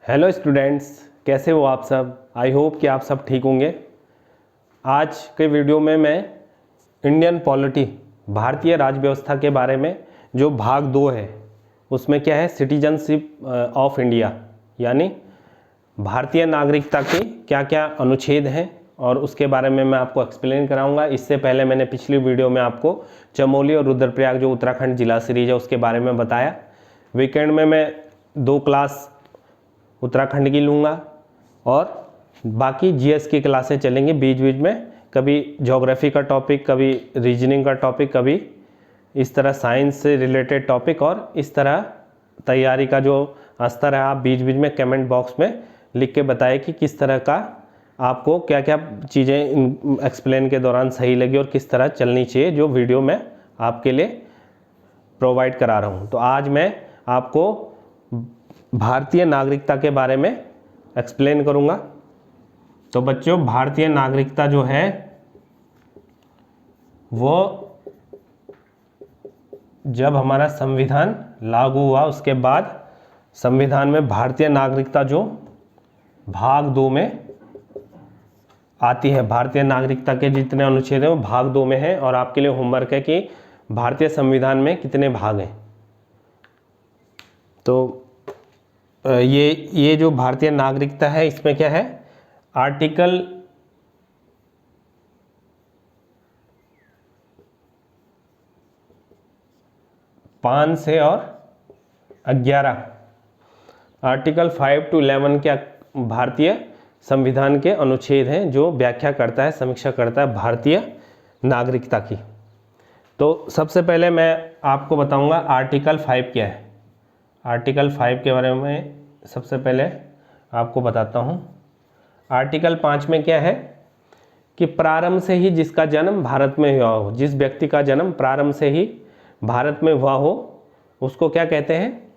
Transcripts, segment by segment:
Hello students, कैसे हो आप सब। आई होप कि आप सब ठीक होंगे। आज के वीडियो में मैं इंडियन पॉलिटी, भारतीय राज व्यवस्था के बारे में जो भाग 2 है उसमें क्या है, सिटीजनशिप ऑफ इंडिया यानी भारतीय नागरिकता के क्या क्या अनुच्छेद हैं और उसके बारे में मैं आपको एक्सप्लेन कराऊंगा। इससे पहले मैंने पिछली वीडियो में आपको चमोली और रुद्रप्रयाग जो उत्तराखंड जिला सीरीज है उसके बारे में बताया। वीकेंड में मैं 2 क्लास उत्तराखंड की लूँगा और बाकी जीएस की क्लासें चलेंगी बीच बीच में, कभी ज्योग्राफी का टॉपिक, कभी रीजनिंग का टॉपिक, कभी इस तरह साइंस से रिलेटेड टॉपिक। और इस तरह तैयारी का जो स्तर है आप बीच बीच में कमेंट बॉक्स में लिख के बताएं कि किस तरह का आपको क्या क्या चीज़ें एक्सप्लेन के दौरान सही लगी और किस तरह चलनी चाहिए, जो वीडियो मैं आपके लिए प्रोवाइड करा रहा हूँ। तो आज मैं आपको भारतीय नागरिकता के बारे में एक्सप्लेन करूंगा। तो बच्चों, भारतीय नागरिकता जो है वो जब हमारा संविधान लागू हुआ उसके बाद संविधान में भारतीय नागरिकता जो भाग 2 में आती है। भारतीय नागरिकता के जितने अनुच्छेद हैं वो भाग 2 में है और आपके लिए होमवर्क है कि भारतीय संविधान में कितने भाग हैं। तो ये जो भारतीय नागरिकता है इसमें क्या है, आर्टिकल 5 से और 11, आर्टिकल 5 to 11 के भारतीय संविधान के अनुच्छेद हैं जो व्याख्या करता है, समीक्षा करता है भारतीय नागरिकता की। तो सबसे पहले मैं आपको बताऊंगा आर्टिकल 5 क्या है। आर्टिकल 5 के बारे में सबसे पहले आपको बताता हूँ। आर्टिकल 5 में क्या है कि प्रारंभ से ही जिसका जन्म भारत में हुआ हो, जिस व्यक्ति का जन्म प्रारंभ से ही भारत में हुआ हो उसको क्या कहते हैं,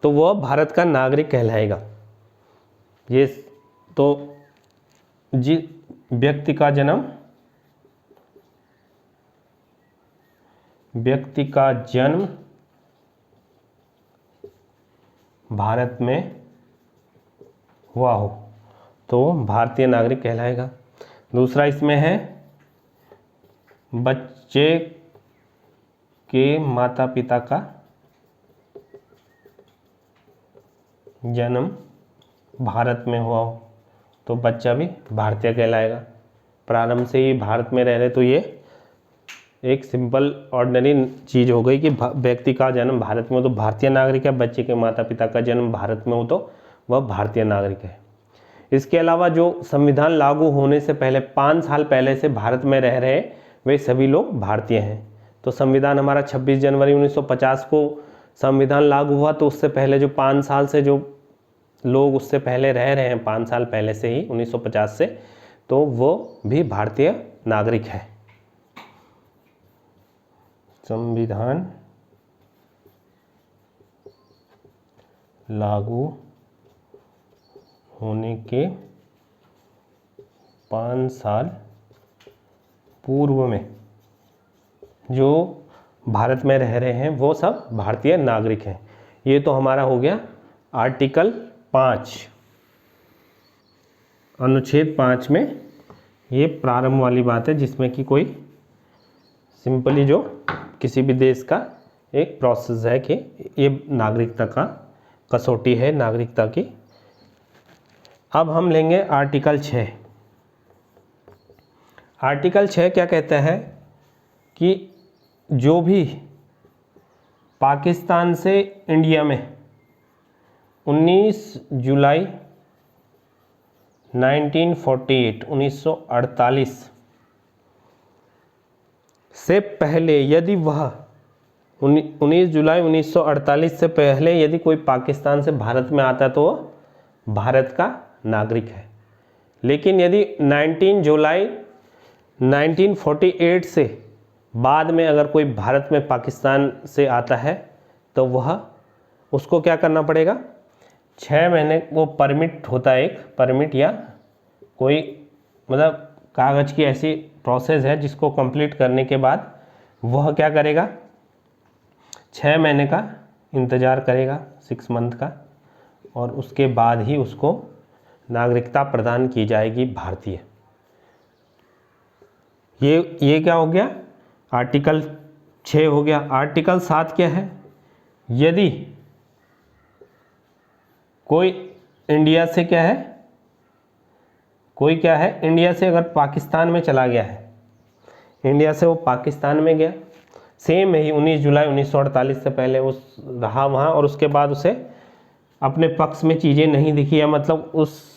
तो वह भारत का नागरिक कहलाएगा। ये तो जिस व्यक्ति का जन्म भारत में हुआ हो तो भारतीय नागरिक कहलाएगा। दूसरा इसमें है बच्चे के माता पिता का जन्म भारत में हुआ हो तो बच्चा भी भारतीय कहलाएगा। प्रारंभ से ही भारत में रह रहे तो ये एक सिंपल ऑर्डिनरी चीज़ हो गई कि व्यक्ति का जन्म भारत में हो तो भारतीय नागरिक है, बच्चे के माता पिता का जन्म भारत में हो तो वह भारतीय नागरिक है। इसके अलावा जो संविधान लागू होने से पहले 5 साल पहले से भारत में रह रहे वे सभी लोग भारतीय हैं। तो संविधान हमारा 26 जनवरी 1950 को संविधान लागू हुआ, तो उससे पहले जो 5 साल से जो लोग उससे पहले रह रहे हैं, 5 साल पहले से ही 1950 से, तो वो भी भारतीय नागरिक है। संविधान लागू होने के 5 साल पूर्व में जो भारत में रह रहे हैं वो सब भारतीय नागरिक हैं। ये तो हमारा हो गया आर्टिकल 5। अनुच्छेद 5 में ये प्रारंभ वाली बात है जिसमें कि कोई सिंपली जो किसी भी देश का एक प्रोसेस है कि ये नागरिकता का कसौटी है नागरिकता की। अब हम लेंगे आर्टिकल 6। आर्टिकल 6 क्या कहता है कि जो भी पाकिस्तान से इंडिया में 19 जुलाई 1948 से पहले यदि वह 19 जुलाई 1948 से पहले यदि कोई पाकिस्तान से भारत में आता है तो वह भारत का नागरिक है। लेकिन यदि 19 जुलाई 1948 से बाद में अगर कोई भारत में पाकिस्तान से आता है तो वह उसको क्या करना पड़ेगा, 6 महीने वो परमिट होता है, एक परमिट या कोई मतलब कागज़ की ऐसी प्रोसेस है जिसको कंप्लीट करने के बाद वह क्या करेगा, 6 महीने का इंतज़ार करेगा, 6 मंथ का, और उसके बाद ही उसको नागरिकता प्रदान की जाएगी भारतीय। ये क्या हो गया, आर्टिकल 6 हो गया। आर्टिकल 7 क्या है, यदि कोई इंडिया से क्या है, कोई क्या है इंडिया से अगर पाकिस्तान में चला गया है, इंडिया से वो पाकिस्तान में गया, सेम ही 19 जुलाई 1948 से पहले उस रहा वहाँ, और उसके बाद उसे अपने पक्ष में चीज़ें नहीं दिखी, या मतलब उस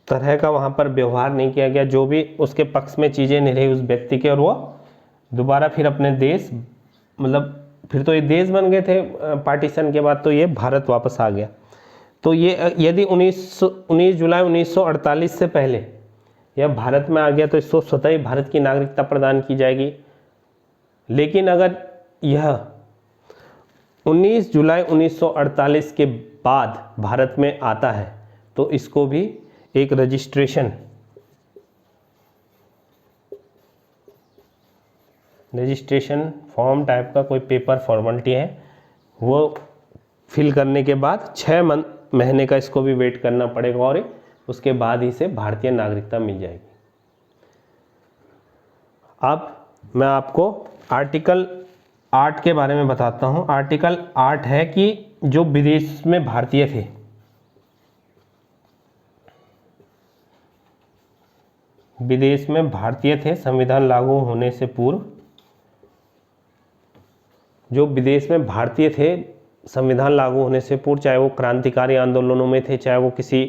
तरह का वहाँ पर व्यवहार नहीं किया गया, जो भी उसके पक्ष में चीज़ें नहीं रही उस व्यक्ति के, और वो दोबारा फिर अपने देश, मतलब फिर तो ये देश बन गए थे पार्टीशन के बाद, तो ये भारत वापस आ गया। तो ये यदि 19 जुलाई 1948 से पहले यह भारत में आ गया तो इसको स्वतः ही भारत की नागरिकता प्रदान की जाएगी। लेकिन अगर यह 19 जुलाई 1948 के बाद भारत में आता है तो इसको भी एक रजिस्ट्रेशन फॉर्म टाइप का कोई पेपर फॉर्मेलिटी है, वो फिल करने के बाद 6 महीने का इसको भी वेट करना पड़ेगा, और उसके बाद ही से भारतीय नागरिकता मिल जाएगी। अब मैं आपको आर्टिकल 8 के बारे में बताता हूँ। आर्टिकल 8 है कि जो विदेश में भारतीय थे, विदेश में भारतीय थे संविधान लागू होने से पूर्व, जो विदेश में भारतीय थे संविधान लागू होने से पूर्व, चाहे वो क्रांतिकारी आंदोलनों में थे, चाहे वो किसी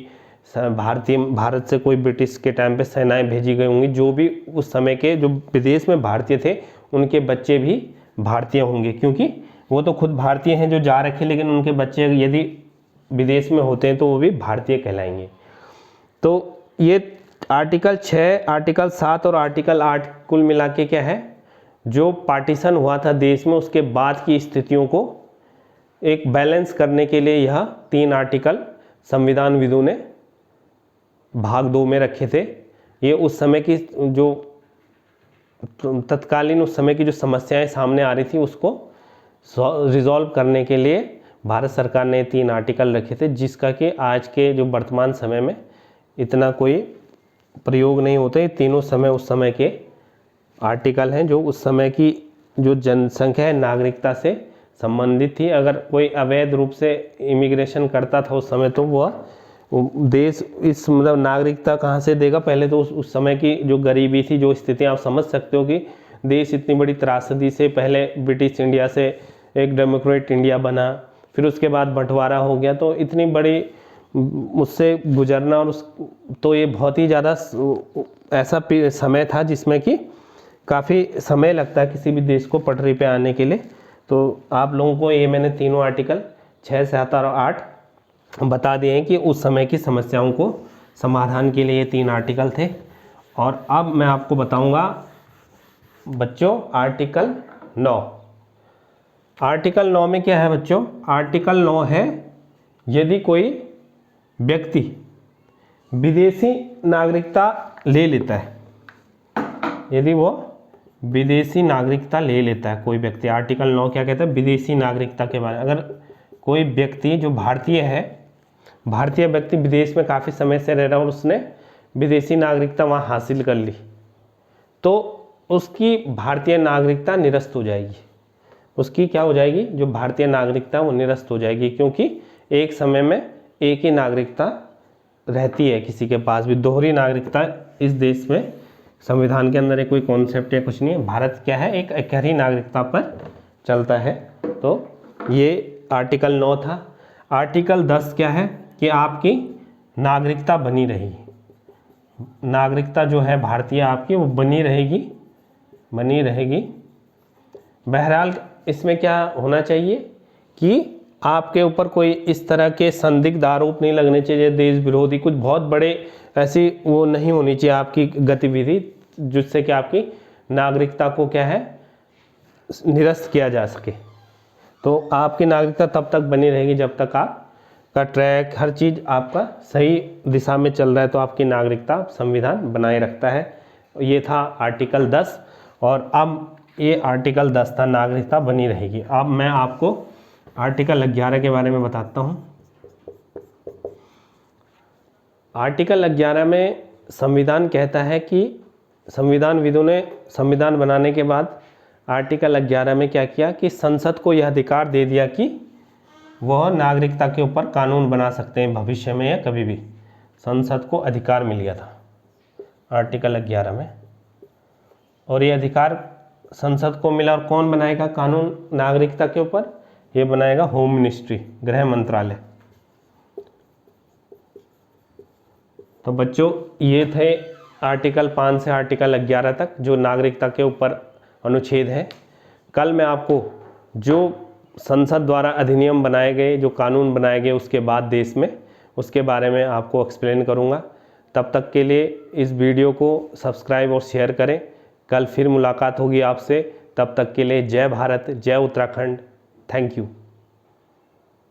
भारत से कोई ब्रिटिश के टाइम पे सेनाएं भेजी गई होंगी, जो भी उस समय के जो विदेश में भारतीय थे उनके बच्चे भी भारतीय होंगे, क्योंकि वो तो खुद भारतीय हैं जो जा रखे, लेकिन उनके बच्चे यदि विदेश में होते हैं तो वो भी भारतीय कहलाएंगे। तो ये आर्टिकल 6, आर्टिकल 7 और आर्टिकल 8 कुल मिला के क्या है, जो पार्टीशन हुआ था देश में उसके बाद की स्थितियों को एक बैलेंस करने के लिए यह 3 आर्टिकल संविधानविदों ने भाग 2 में रखे थे। ये उस समय की जो तत्कालीन उस समय की जो समस्याएं सामने आ रही थी उसको रिजॉल्व करने के लिए भारत सरकार ने 3 आर्टिकल रखे थे, जिसका कि आज के जो वर्तमान समय में इतना कोई प्रयोग नहीं होता। ये तीनों समय उस समय के आर्टिकल हैं जो उस समय की जो जनसंख्या है नागरिकता से संबंधित थी। अगर कोई अवैध रूप से इमिग्रेशन करता था उस समय तो वह देश इस मतलब नागरिकता कहाँ से देगा, पहले तो उस समय की जो गरीबी थी, जो स्थिति आप समझ सकते हो कि देश इतनी बड़ी त्रासदी से पहले ब्रिटिश इंडिया से एक डेमोक्रेट इंडिया बना, फिर उसके बाद बंटवारा हो गया, तो इतनी बड़ी उससे गुजरना, और तो ये बहुत ही ज़्यादा ऐसा समय था जिसमें कि काफ़ी समय लगता है किसी भी देश को पटरी पे आने के लिए। तो आप लोगों को ये मैंने तीनों आर्टिकल 6, 7 और 8 बता दिए हैं कि उस समय की समस्याओं को समाधान के लिए ये 3 आर्टिकल थे। और अब मैं आपको बताऊंगा बच्चों आर्टिकल 9। आर्टिकल 9 में क्या है बच्चों, आर्टिकल 9 है यदि कोई व्यक्ति विदेशी नागरिकता ले लेता है, यदि वो विदेशी नागरिकता ले लेता है कोई व्यक्ति, आर्टिकल 9 क्या कहता है, विदेशी नागरिकता के बारे में। अगर कोई व्यक्ति जो भारतीय है, भारतीय व्यक्ति विदेश में काफ़ी समय से रह रहा है और उसने विदेशी नागरिकता वहाँ हासिल कर ली, तो उसकी भारतीय नागरिकता निरस्त हो जाएगी। उसकी क्या हो जाएगी, जो भारतीय नागरिकता वो निरस्त हो जाएगी, क्योंकि एक समय में एक ही नागरिकता रहती है किसी के पास भी। दोहरी नागरिकता इस देश में संविधान के अंदर एक कोई कॉन्सेप्ट या कुछ नहीं है। भारत क्या है, एक एकहरी नागरिकता पर चलता है। तो ये आर्टिकल 9 था। आर्टिकल 10 क्या है कि आपकी नागरिकता बनी रहेगी, नागरिकता जो है भारतीय आपकी वो बनी रहेगी। बहरहाल इसमें क्या होना चाहिए कि आपके ऊपर कोई इस तरह के संदिग्ध आरोप नहीं लगने चाहिए, देश विरोधी कुछ बहुत बड़े ऐसी वो नहीं होनी चाहिए आपकी गतिविधि, जिससे कि आपकी नागरिकता को क्या है निरस्त किया जा सके। तो आपकी नागरिकता तब तक बनी रहेगी जब तक आपका ट्रैक हर चीज़ आपका सही दिशा में चल रहा है, तो आपकी नागरिकता संविधान बनाए रखता है। ये था आर्टिकल 10। और अब ये आर्टिकल 10 था, नागरिकता बनी रहेगी। अब मैं आपको आर्टिकल 11 के बारे में बताता हूँ। आर्टिकल 11 में संविधान कहता है कि संविधानविदों ने संविधान बनाने के बाद आर्टिकल 11 में क्या किया कि संसद को यह अधिकार दे दिया कि वह नागरिकता के ऊपर कानून बना सकते हैं भविष्य में या कभी भी। संसद को अधिकार मिल गया था आर्टिकल 11 में, और ये अधिकार संसद को मिला। और कौन बनाएगा कानून नागरिकता के ऊपर? ये बनाएगा होम मिनिस्ट्री, गृह मंत्रालय। तो बच्चों ये थे आर्टिकल 5 से आर्टिकल 11 तक जो नागरिकता के ऊपर अनुच्छेद है। कल मैं आपको जो संसद द्वारा अधिनियम बनाए गए, जो कानून बनाए गए उसके बाद देश में, उसके बारे में आपको एक्सप्लेन करूंगा। तब तक के लिए इस वीडियो को सब्सक्राइब और शेयर करें। कल फिर मुलाकात होगी आपसे, तब तक के लिए जय भारत, जय उत्तराखंड। Thank you.